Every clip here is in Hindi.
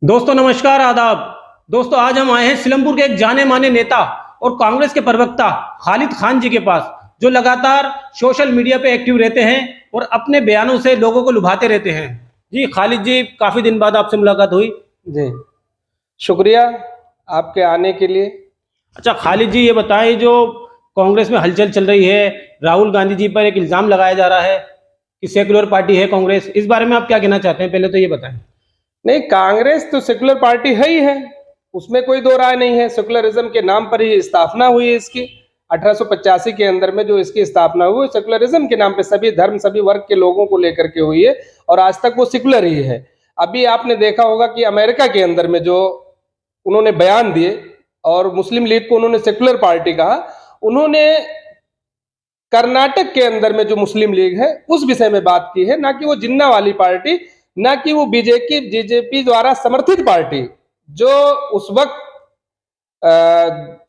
दोस्तों नमस्कार आदाब। दोस्तों आज हम आए हैं सिलमपुर के एक जाने माने नेता और कांग्रेस के प्रवक्ता खालिद खान जी के पास, जो लगातार सोशल मीडिया पे एक्टिव रहते हैं और अपने बयानों से लोगों को लुभाते रहते हैं। जी खालिद जी, काफी दिन बाद आपसे मुलाकात हुई। जी शुक्रिया आपके आने के लिए। अच्छा खालिद जी, ये बताएं, जो कांग्रेस में हलचल चल रही है, राहुल गांधी जी पर एक इल्जाम लगाया जा रहा है कि सेक्युलर पार्टी है कांग्रेस, इस बारे में आप क्या कहना चाहते हैं? पहले तो ये बताएं। नहीं, कांग्रेस तो सेकुलर पार्टी है ही है, उसमें कोई दो राय नहीं है। सेकुलरिज्म के नाम पर ही स्थापना हुई है इसकी। 1885 के अंदर में जो इसकी स्थापना हुई, सेकुलरिज्म के नाम पे सभी धर्म सभी वर्ग के लोगों को लेकर के हुई है और आज तक वो सेकुलर ही है। अभी आपने देखा होगा कि अमेरिका के अंदर में जो उन्होंने बयान दिए और मुस्लिम लीग को उन्होंने सेकुलर पार्टी कहा, उन्होंने कर्नाटक के अंदर में जो मुस्लिम लीग है उस विषय में बात की है, ना कि वो जिन्ना वाली पार्टी, ना कि वो बीजेपी द्वारा समर्थित पार्टी जो उस वक्त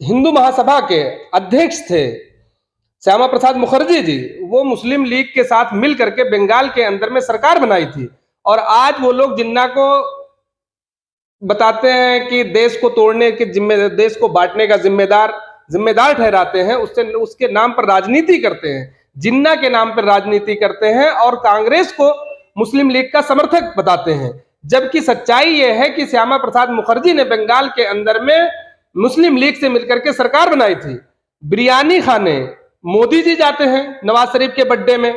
हिंदू महासभा के अध्यक्ष थे श्यामा प्रसाद मुखर्जी जी, वो मुस्लिम लीग के साथ मिल करके बंगाल के अंदर में सरकार बनाई थी। और आज वो लोग जिन्ना को बताते हैं कि देश को तोड़ने के जिम्मेदार, देश को बांटने का जिम्मेदार ठहराते हैं, उससे उसके नाम पर राजनीति करते हैं, जिन्ना के नाम पर राजनीति करते हैं और कांग्रेस को मुस्लिम लीग का समर्थक बताते हैं। जबकि सच्चाई यह है कि श्यामा प्रसाद मुखर्जी ने बंगाल के अंदर में मुस्लिम लीग से मिलकर के सरकार बनाई थी। बिरयानी खाने मोदी जी जाते हैं नवाज शरीफ के बर्थडे में,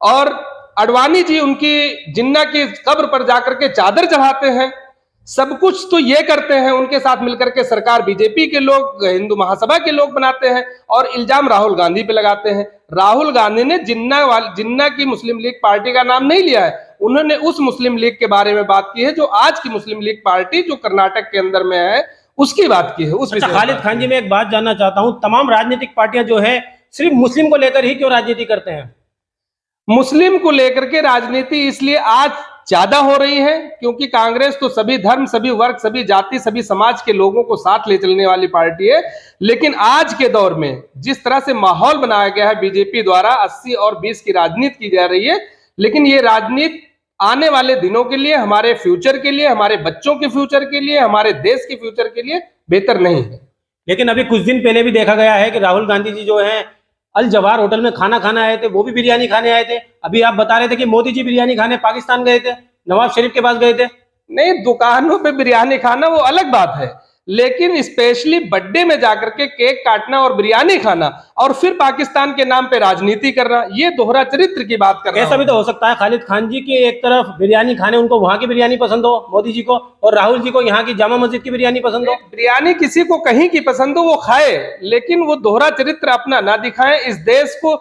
और अडवाणी जी उनकी जिन्ना की कब्र पर जाकर के चादर चढ़ाते हैं। सब कुछ तो ये करते हैं, उनके साथ मिलकर के सरकार बीजेपी के लोग, हिंदू महासभा के लोग बनाते हैं और इल्जाम राहुल गांधी पे लगाते हैं। राहुल गांधी ने जिन्ना की मुस्लिम लीग पार्टी का नाम नहीं लिया है, उन्होंने उस मुस्लिम लीग के बारे में बात की है जो आज की मुस्लिम लीग पार्टी जो कर्नाटक के अंदर में है उसकी बात की है। उस अच्छा खालिद खान जी, मैं एक बात जानना चाहता हूँ, तमाम राजनीतिक पार्टियां जो है सिर्फ मुस्लिम को लेकर ही क्यों राजनीति करते हैं? मुस्लिम को लेकर के राजनीति इसलिए आज ज्यादा हो रही है क्योंकि कांग्रेस तो सभी धर्म सभी वर्ग सभी जाति सभी समाज के लोगों को साथ ले चलने वाली पार्टी है। लेकिन आज के दौर में जिस तरह से माहौल बनाया गया है बीजेपी द्वारा, 80 और 20 की राजनीति की जा रही है, लेकिन ये राजनीति आने वाले दिनों के लिए, हमारे फ्यूचर के लिए, हमारे बच्चों के फ्यूचर के लिए, हमारे देश के फ्यूचर के लिए बेहतर नहीं है। लेकिन अभी कुछ दिन पहले भी देखा गया है कि राहुल गांधी जी जो है अल जवाहर होटल में खाना खाने आए थे, वो भी बिरयानी खाने आए थे। अभी आप बता रहे थे कि मोदी जी बिरयानी खाने पाकिस्तान गए थे, नवाज शरीफ के पास गए थे। नहीं, दुकानों पे बिरयानी खाना वो अलग बात है, लेकिन स्पेशली बर्थडे में जाकर के केक काटना और बिरयानी खाना और फिर पाकिस्तान के नाम पे राजनीति करना, ये दोहरा चरित्र की बात कर रहा हूं। ऐसा भी तो हो सकता है खालिद खान जी की एक तरफ बिरयानी खाने, उनको वहां की बिरयानी पसंद हो मोदी जी को, और राहुल जी को यहाँ की जामा मस्जिद की बिरयानी पसंद हो। बिरयानी किसी को कहीं की पसंद हो वो खाए, लेकिन वो दोहरा चरित्र अपना ना दिखाएं। इस देश को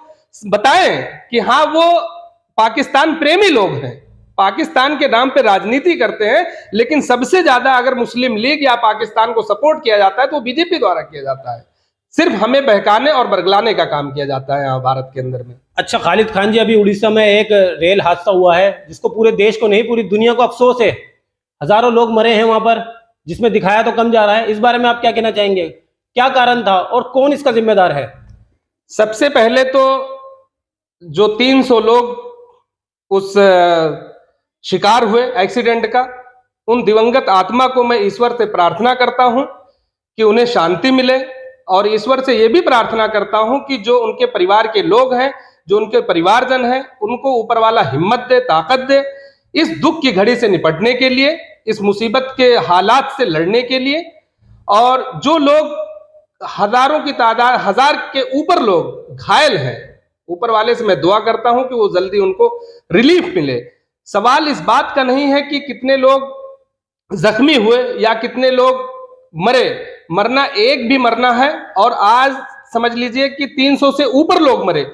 बताएं कि हाँ वो पाकिस्तान प्रेमी लोग हैं, पाकिस्तान के नाम पे राजनीति करते हैं, लेकिन सबसे ज्यादा अगर मुस्लिम लीग या पाकिस्तान को सपोर्ट किया जाता है तो बीजेपी द्वारा किया जाता है। सिर्फ हमें बहकाने और बरगलाने का काम किया जाता है यहाँ भारत के अंदर में। अच्छा खालिद खान जी, अभी उड़ीसा में एक रेल हादसा हुआ है जिसको पूरे देश को नहीं पूरी दुनिया को अफसोस है। हजारों लोग मरे हैं वहां पर, जिसमें दिखाया तो कम जा रहा है। इस बारे में आप क्या कहना चाहेंगे? क्या कारण था और कौन इसका जिम्मेदार है? सबसे पहले तो जो 300 लोग उस शिकार हुए एक्सीडेंट का, उन दिवंगत आत्मा को मैं ईश्वर से प्रार्थना करता हूं कि उन्हें शांति मिले, और ईश्वर से यह भी प्रार्थना करता हूं कि जो उनके परिवार के लोग हैं, जो उनके परिवारजन हैं, उनको ऊपर वाला हिम्मत दे, ताकत दे इस दुख की घड़ी से निपटने के लिए, इस मुसीबत के हालात से लड़ने के लिए। और जो लोग हजारों की तादाद, 1000 के ऊपर लोग घायल हैं, ऊपर वाले से मैं दुआ करता हूं कि वो जल्दी उनको रिलीफ मिले। सवाल इस बात का नहीं है कि कितने लोग जख्मी हुए या कितने लोग मरे, मरना एक भी मरना है, और आज समझ लीजिए कि 300 से ऊपर लोग मरे,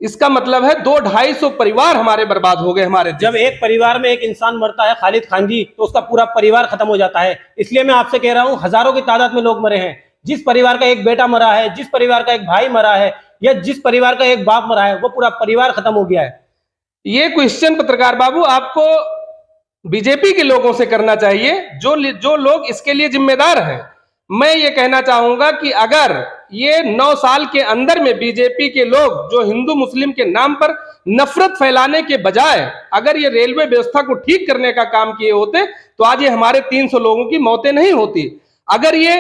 इसका मतलब है 200-250 परिवार हमारे बर्बाद हो गए। हमारे जब एक परिवार में एक इंसान मरता है खालिद खान जी, तो उसका पूरा परिवार खत्म हो जाता है। इसलिए मैं आपसे कह रहा हूं, हजारों की तादाद में लोग मरे हैं। जिस परिवार का एक बेटा मरा है, जिस परिवार का एक भाई मरा है, या जिस परिवार का एक बाप मरा है, वो पूरा परिवार खत्म हो गया है। ये क्वेश्चन पत्रकार बाबू आपको बीजेपी के लोगों से करना चाहिए, जो लोग इसके लिए जिम्मेदार हैं। मैं ये कहना चाहूंगा कि अगर ये 9 साल के अंदर में बीजेपी के लोग जो हिंदू मुस्लिम के नाम पर नफरत फैलाने के बजाय अगर ये रेलवे व्यवस्था को ठीक करने का काम किए होते तो आज ये हमारे 300 लोगों की मौतें नहीं होती। अगर ये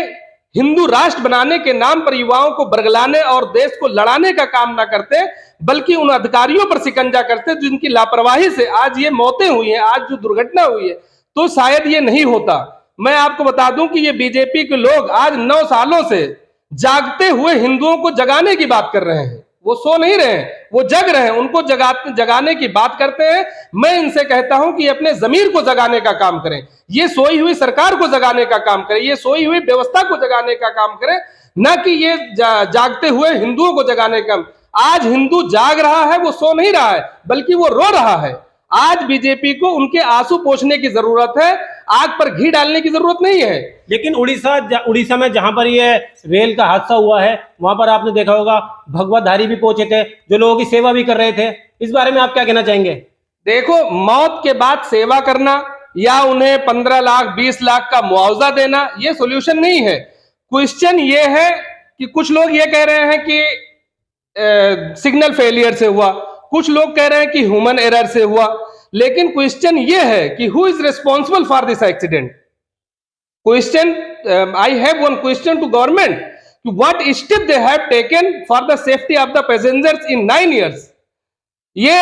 हिंदू राष्ट्र बनाने के नाम पर युवाओं को बरगलाने और देश को लड़ाने का काम ना करते, बल्कि उन अधिकारियों पर शिकंजा करते जिनकी लापरवाही से आज ये मौतें हुई हैं, आज जो दुर्घटना हुई है, तो शायद ये नहीं होता। मैं आपको बता दूं कि ये बीजेपी के लोग आज 9 सालों से जागते हुए हिंदुओं को जगाने की बात कर रहे हैं। वो सो नहीं रहे हैं, वो जग रहे हैं, उनको जगाने की बात करते हैं। मैं इनसे कहता हूं कि अपने जमीर को जगाने का काम करें, ये सोई हुई सरकार को जगाने का काम करें, ये सोई हुई व्यवस्था को जगाने का काम करें, ना कि ये जागते हुए हिंदुओं को जगाने का। आज हिंदू जाग रहा है, वो सो नहीं रहा है, बल्कि वो रो रहा है। आज बीजेपी को उनके आंसू पोंछने की जरूरत है, आग पर घी डालने की जरूरत नहीं है। लेकिन उड़ीसा में जहां पर ये रेल का हादसा हुआ है, वहां पर आपने देखा होगा भगवतधारी भी पहुंचे थे, जो लोगों की सेवा भी कर रहे थे। इस बारे में आप क्या कहना चाहेंगे? देखो, मौत के बाद सेवा करना या उन्हें 15 लाख 20 लाख का मुआवजा देना ये सोल्यूशन नहीं है। क्वेश्चन ये है कि कुछ लोग ये कह रहे हैं कि सिग्नल फेलियर से हुआ, कुछ लोग कह रहे हैं कि ह्यूमन एरर से हुआ, लेकिन क्वेश्चन ये है कि who is responsible for this accident. Question, I have one question to government, what step they have taken for the safety of the passengers in 9 years। ये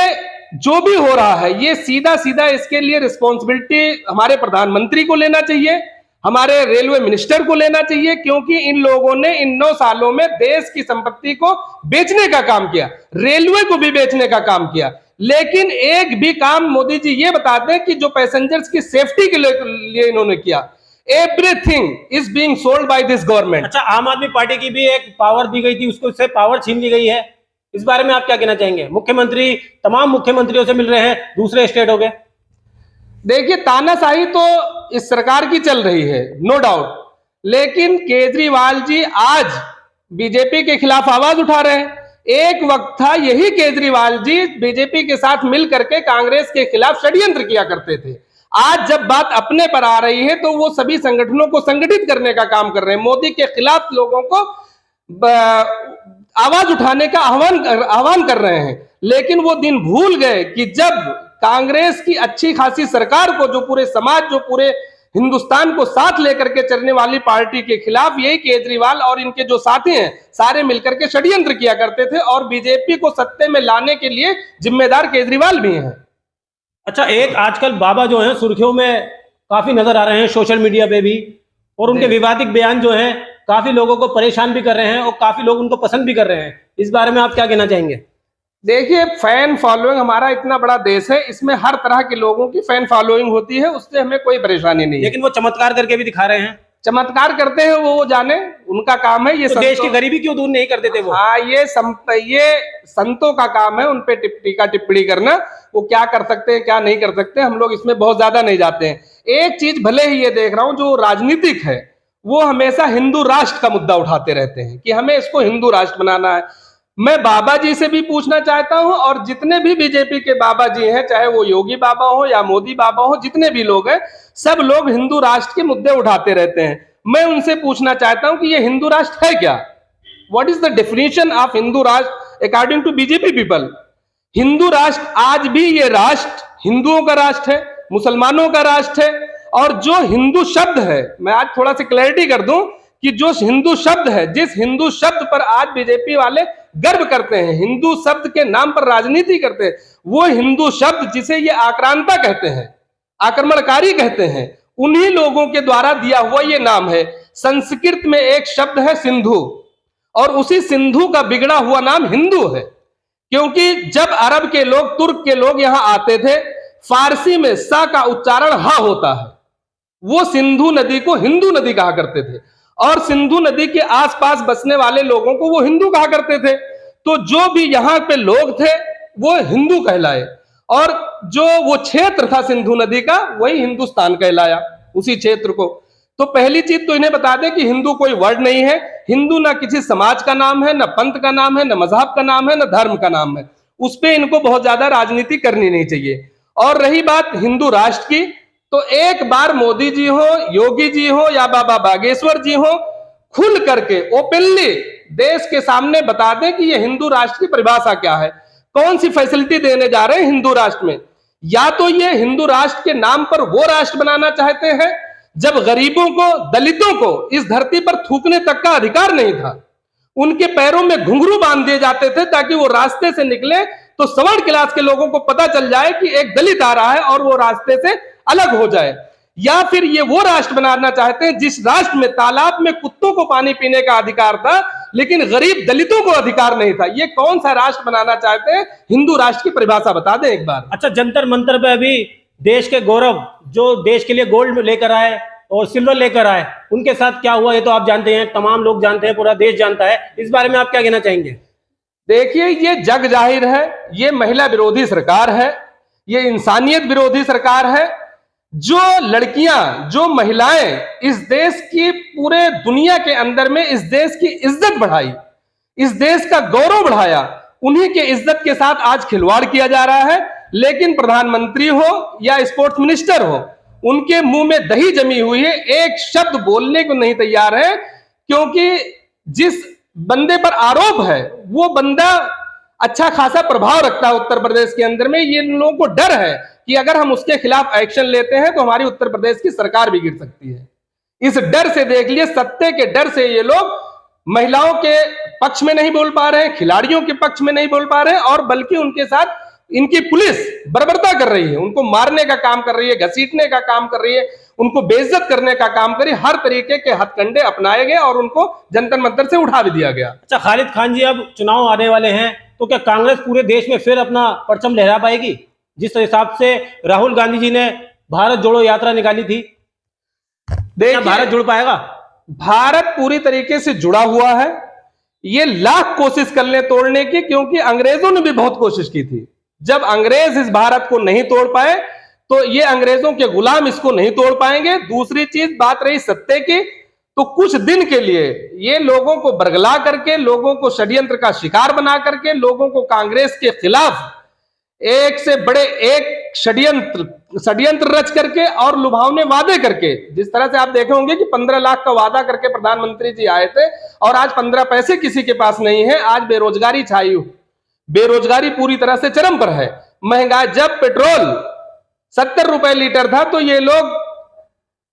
जो भी हो रहा है, ये सीधा सीधा इसके लिए रिस्पॉन्सिबिलिटी हमारे प्रधानमंत्री को लेना चाहिए, हमारे रेलवे मिनिस्टर को लेना चाहिए, क्योंकि इन लोगों ने इन 9 सालों में देश की संपत्ति को बेचने का काम किया, रेलवे को भी बेचने का काम किया। लेकिन एक भी काम मोदी जी ये बता दें कि जो पैसेंजर्स की सेफ्टी के लिए इन्होंने किया। Everything is being sold by this government. अच्छा, आम आदमी पार्टी की भी एक पावर दी गई थी, उसको से पावर छीन ली गई है, इस बारे में आप क्या कहना चाहेंगे? मुख्यमंत्री तमाम मुख्यमंत्रियों से मिल रहे हैं दूसरे स्टेट हो गए। देखिए, तानाशाही तो इस सरकार की चल रही है, नो डाउट, लेकिन केजरीवाल जी आज बीजेपी के खिलाफ आवाज उठा रहे हैं। एक वक्त था यही केजरीवाल जी बीजेपी के साथ मिल करके कांग्रेस के खिलाफ षड्यंत्र किया करते थे। आज जब बात अपने पर आ रही है तो वो सभी संगठनों को संगठित करने का काम कर रहे हैं, मोदी के खिलाफ लोगों को आवाज उठाने का आह्वान कर रहे हैं। लेकिन वो दिन भूल गए कि जब कांग्रेस की अच्छी खासी सरकार को, जो पूरे समाज, जो पूरे हिंदुस्तान को साथ लेकर के चलने वाली पार्टी के खिलाफ यही केजरीवाल और इनके जो साथी हैं सारे मिलकर के षड्यंत्र किया करते थे, और बीजेपी को सत्ते में लाने के लिए जिम्मेदार केजरीवाल भी हैं। अच्छा, एक आजकल बाबा जो हैं सुर्खियों में काफी नजर आ रहे हैं सोशल मीडिया पे भी, और उनके विवादित बयान जो हैं काफी लोगों को परेशान भी कर रहे हैं और काफी लोग उनको पसंद भी कर रहे हैं। इस बारे में आप क्या कहना चाहेंगे? देखिए, फैन फॉलोइंग, हमारा इतना बड़ा देश है, इसमें हर तरह के लोगों की फैन फॉलोइंग होती है, उससे हमें कोई परेशानी नहीं है। लेकिन वो चमत्कार करके भी दिखा रहे हैं। चमत्कार करते हैं वो जाने, उनका काम है। ये तो देश की गरीबी क्यों दूर नहीं कर देते वो? हाँ, ये संतों का काम है उन पे टीका टिप्पणी करना। वो क्या कर सकते हैं क्या नहीं कर सकते, हम लोग इसमें बहुत ज्यादा नहीं जाते हैं। एक चीज भले ही ये देख रहा हूं, जो राजनीतिक है वो हमेशा हिंदू राष्ट्र का मुद्दा उठाते रहते हैं कि हमें इसको हिंदू राष्ट्र बनाना है। मैं बाबा जी से भी पूछना चाहता हूं, और जितने भी बीजेपी के बाबा जी हैं, चाहे वो योगी बाबा हो या मोदी बाबा हो, जितने भी लोग हैं, सब लोग हिंदू राष्ट्र के मुद्दे उठाते रहते हैं। मैं उनसे पूछना चाहता हूं कि ये हिंदू राष्ट्र है क्या? What is the definition of Hindu Rashtra according to BJP people? Hindu Rashtra, आज भी ये राष्ट्र हिंदुओं का राष्ट्र है, मुसलमानों का राष्ट्र है। और जो हिंदू शब्द है, मैं आज थोड़ा सी क्लैरिटी कर दूं कि जो हिंदू शब्द है, जिस हिंदू शब्द पर आज बीजेपी वाले गर्व करते हैं, हिंदू शब्द के नाम पर राजनीति करते हैं, वो हिंदू शब्द जिसे ये आक्रांता कहते हैं, आक्रमणकारी कहते हैं, उन्हीं लोगों के द्वारा दिया हुआ ये नाम है। संस्कृत में एक शब्द है सिंधु, और उसी सिंधु का बिगड़ा हुआ नाम हिंदू है। क्योंकि जब अरब के लोग, तुर्क के लोग यहां आते थे, फारसी में सा का उच्चारण हा होता है, वो सिंधु नदी को हिंदू नदी कहा करते थे, और सिंधु नदी के आसपास बसने वाले लोगों को वो हिंदू कहा करते थे। तो जो भी यहाँ पे लोग थे वो हिंदू कहलाए, और जो वो क्षेत्र था सिंधु नदी का, वही हिंदुस्तान कहलाया, उसी क्षेत्र को। तो पहली चीज तो इन्हें बता दें कि हिंदू कोई वर्ड नहीं है। हिंदू ना किसी समाज का नाम है, ना पंथ का नाम है, ना मजहब का नाम है, ना धर्म का नाम है। उस पर इनको बहुत ज्यादा राजनीति करनी नहीं चाहिए। और रही बात हिंदू राष्ट्र की, तो एक बार मोदी जी हो, योगी जी हो या बाबा बागेश्वर जी हो, खुल करके ओपनली देश के सामने बता दें कि ये हिंदू राष्ट्र की परिभाषा क्या है, कौन सी फैसिलिटी देने जा रहे हैं हिंदू राष्ट्र में। या तो ये हिंदू राष्ट्र के नाम पर वो राष्ट्र बनाना चाहते हैं जब गरीबों को, दलितों को इस धरती पर थूकने तक का अधिकार नहीं था, उनके पैरों में घुंघरू बांध दिए जाते थे ताकि वो रास्ते से निकले तो सवर्ण क्लास के लोगों को पता चल जाए कि एक दलित आ रहा है और वो रास्ते से अलग हो जाए। या फिर ये वो राष्ट्र बनाना चाहते हैं जिस राष्ट्र में तालाब में कुत्तों को पानी पीने का अधिकार था लेकिन गरीब दलितों को अधिकार नहीं था। ये कौन सा राष्ट्र बनाना चाहते हैं? हिंदू राष्ट्र की परिभाषा बता दें एक बार। अच्छा, जंतर मंतर पे अभी देश के गौरव जो देश के लिए गोल्ड लेकर आए और सिल्वर लेकर आए, उनके साथ क्या हुआ ये तो आप जानते हैं, तमाम लोग जानते हैं, पूरा देश जानता है। इस बारे में आप क्या कहना चाहेंगे? देखिए, ये जग जाहिर है, ये महिला विरोधी सरकार है, ये इंसानियत विरोधी सरकार है। जो लड़कियां, जो महिलाएं इस देश की, पूरे दुनिया के अंदर में इस देश की इज्जत बढ़ाई, इस देश का गौरव बढ़ाया, उन्हीं के इज्जत के साथ आज खिलवाड़ किया जा रहा है। लेकिन प्रधानमंत्री हो या स्पोर्ट्स मिनिस्टर हो, उनके मुंह में दही जमी हुई है, एक शब्द बोलने को नहीं तैयार है, क्योंकि जिस बंदे पर आरोप है वो बंदा अच्छा खासा प्रभाव रखता है उत्तर प्रदेश के अंदर में। ये लोगों को डर है कि अगर हम उसके खिलाफ एक्शन लेते हैं तो हमारी उत्तर प्रदेश की सरकार भी गिर सकती है। इस डर से, देख लिए, सत्ते के डर से ये लोग महिलाओं के पक्ष में नहीं बोल पा रहे हैं, खिलाड़ियों के पक्ष में नहीं बोल पा रहे हैं, और बल्कि उनके साथ इनकी पुलिस बर्बरता कर रही है, उनको मारने का काम कर रही है, घसीटने का काम कर रही है, उनको बेइज्जत करने का काम कर रही है। हर तरीके के हथकंडे अपनाए गए और उनको जंतर मंतर से उठा भी दिया गया। अच्छा खालिद खान जी, अब चुनाव आने वाले हैं तो क्या कांग्रेस पूरे देश में फिर अपना परचम लहरा पाएगी? जिस हिसाब से राहुल गांधी जी ने भारत जोड़ो यात्रा निकाली थी, देखिए भारत जुड़ पाएगा? भारत पूरी तरीके से जुड़ा हुआ है। ये लाख कोशिश कर ले तोड़ने की, क्योंकि अंग्रेजों ने भी बहुत कोशिश की थी। जब अंग्रेज इस भारत को नहीं तोड़ पाए तो ये अंग्रेजों के गुलाम इसको नहीं तोड़ पाएंगे। दूसरी चीज, बात रही सत्ते की, तो कुछ दिन के लिए ये लोगों को बरगला करके, लोगों को षड्यंत्र का शिकार बना करके, लोगों को कांग्रेस के खिलाफ एक से बड़े एक षड्यंत्र रच करके और लुभावने वादे करके, जिस तरह से आप देखे होंगे कि 15 लाख का वादा करके प्रधानमंत्री जी आए थे और आज 15 पैसे किसी के पास नहीं है। आज बेरोजगारी छाई, बेरोजगारी पूरी तरह से चरम पर है। महंगाई, जब पेट्रोल 70 रुपए लीटर था तो ये लोग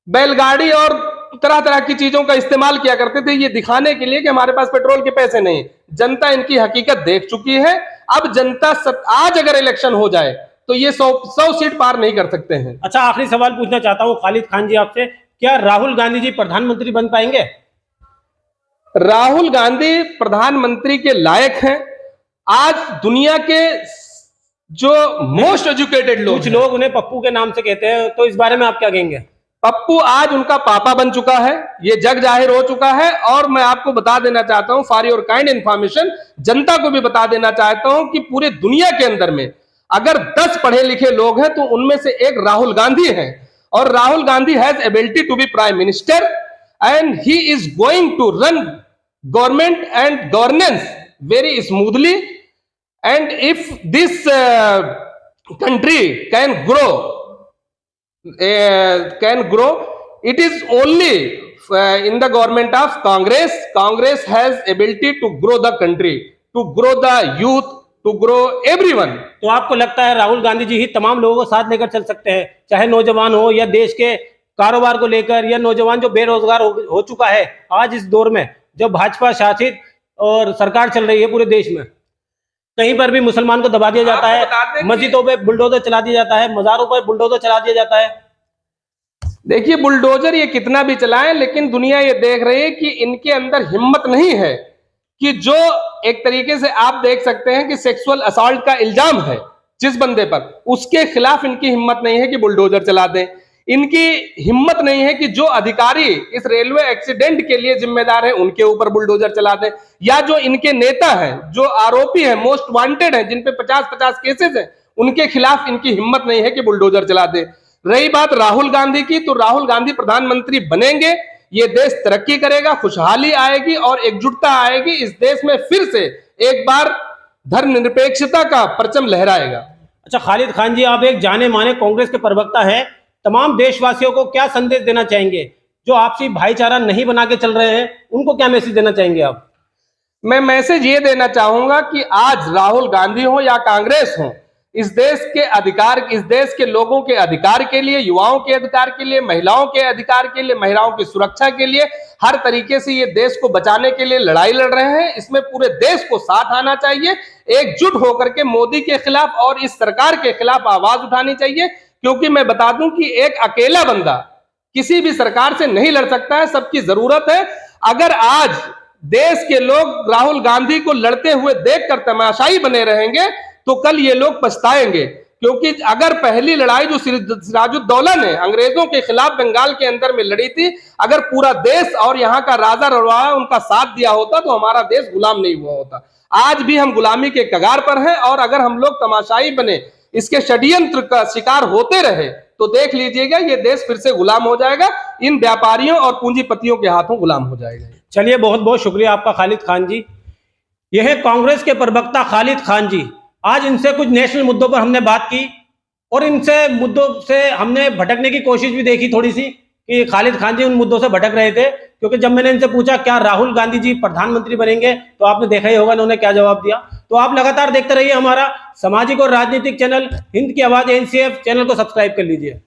बैलगाड़ी और तरह तरह की चीजों का इस्तेमाल किया करते थे, ये दिखाने के लिए कि हमारे पास पेट्रोल के पैसे नहीं। जनता इनकी हकीकत देख चुकी है। अब जनता आज अगर इलेक्शन हो जाए तो ये 100 सीट पार नहीं कर सकते हैं। अच्छा, आखिरी सवाल पूछना चाहता हूं खालिद खान जी आपसे, क्या राहुल गांधी जी प्रधानमंत्री बन पाएंगे? राहुल गांधी प्रधानमंत्री के लायक हैं। आज दुनिया के जो मोस्ट एजुकेटेड लोग, कुछ लोग उन्हें पप्पू के नाम से कहते हैं, तो इस बारे में आप क्या कहेंगे? पप्पू आज उनका पापा बन चुका है, ये जग जाहिर हो चुका है। और मैं आपको बता देना चाहता हूं, फॉर योर काइंड इंफॉर्मेशन, जनता को भी बता देना चाहता हूं कि पूरे दुनिया के अंदर में अगर 10 पढ़े लिखे लोग हैं तो उनमें से एक राहुल गांधी है। और Rahul Gandhi has ability to be prime minister and he is going to run government and governance very smoothly, and if this country can grow, it is only in the government of Congress. Congress has ability to grow the country, to grow the youth, to grow everyone. तो आपको लगता है राहुल गांधी जी ही तमाम लोगों को साथ लेकर चल सकते हैं, चाहे नौजवान हो या देश के कारोबार को लेकर, या नौजवान जो बेरोजगार हो चुका है आज इस दौर में जब भाजपा शासित और सरकार चल रही है पूरे देश में, कहीं पर भी मुसलमान को दबा दिया जाता है, मस्जिदों पे बुलडोजर चला दिया जाता है, मजारों पर बुलडोजर चला दिया जाता है। देखिए, बुलडोजर ये कितना भी चलाएं, लेकिन दुनिया ये देख रही है कि इनके अंदर हिम्मत नहीं है कि जो एक तरीके से आप देख सकते हैं कि सेक्सुअल असॉल्ट का इल्जाम है जिस बंदे पर, उसके खिलाफ इनकी हिम्मत नहीं है कि बुलडोजर चला दें। इनकी हिम्मत नहीं है कि जो अधिकारी इस रेलवे एक्सीडेंट के लिए जिम्मेदार है उनके ऊपर बुलडोजर चला दें, या जो इनके नेता हैं, जो आरोपी हैं, मोस्ट वांटेड हैं, जिन पे 50-50 केसेस हैं, उनके खिलाफ इनकी हिम्मत नहीं है कि बुलडोजर चला दें। रही बात राहुल गांधी की, तो राहुल गांधी प्रधानमंत्री बनेंगे, ये देश तरक्की करेगा, खुशहाली आएगी और एकजुटता आएगी। इस देश में फिर से एक बार धर्मनिरपेक्षता का परचम लहराएगा। अच्छा खालिद खान जी, आप एक जाने माने कांग्रेस के प्रवक्ता हैं, तमाम देशवासियों को क्या संदेश देना चाहेंगे जो आपसी भाईचारा नहीं बना के चल रहे हैं? उनको क्या मैसेज देना चाहेंगे आप? मैं मैसेज ये देना चाहूंगा कि आज राहुल गांधी हो या कांग्रेस हो, इस देश के अधिकार, इस देश के लोगों के अधिकार के लिए, युवाओं के अधिकार के लिए, महिलाओं के अधिकार के लिए, महिलाओं की सुरक्षा के लिए, हर तरीके से ये देश को बचाने के लिए लड़ाई लड़ रहे हैं। इसमें पूरे देश को साथ आना चाहिए, एकजुट होकर के मोदी के खिलाफ और इस सरकार के खिलाफ आवाज उठानी चाहिए। क्योंकि मैं बता दूं कि एक अकेला बंदा किसी भी सरकार से नहीं लड़ सकता है, सबकी जरूरत है। अगर आज देश के लोग राहुल गांधी को लड़ते हुए देखकर तमाशाई बने रहेंगे तो कल ये लोग पछताएंगे। क्योंकि अगर पहली लड़ाई जो सिराजुद्दौला ने अंग्रेजों के खिलाफ बंगाल के अंदर में लड़ी थी, अगर पूरा देश और यहाँ का राजा रड़वाड़ा उनका साथ दिया होता तो हमारा देश गुलाम नहीं हुआ होता। आज भी हम गुलामी के कगार पर हैं और अगर हम लोग तमाशाई बने, इसके षड्यंत्र का शिकार होते रहे तो देख लीजिएगा ये देश फिर से गुलाम हो जाएगा, इन व्यापारियों और पूंजीपतियों के हाथों गुलाम हो जाएगा। चलिए, बहुत बहुत शुक्रिया आपका खालिद खान जी। यह है कांग्रेस के प्रवक्ता खालिद खान जी। आज इनसे कुछ नेशनल मुद्दों पर हमने बात की और इनसे मुद्दों से हमने भटकने की कोशिश भी देखी थोड़ी सी, कि खालिद खान जी उन मुद्दों से भटक रहे थे। क्योंकि जब मैंने इनसे पूछा क्या राहुल गांधी जी प्रधानमंत्री बनेंगे, तो आपने देखा ही होगा उन्होंने क्या जवाब दिया। तो आप लगातार देखते रहिए हमारा सामाजिक और राजनीतिक चैनल हिंद की आवाज NCF चैनल को सब्सक्राइब कर लीजिए।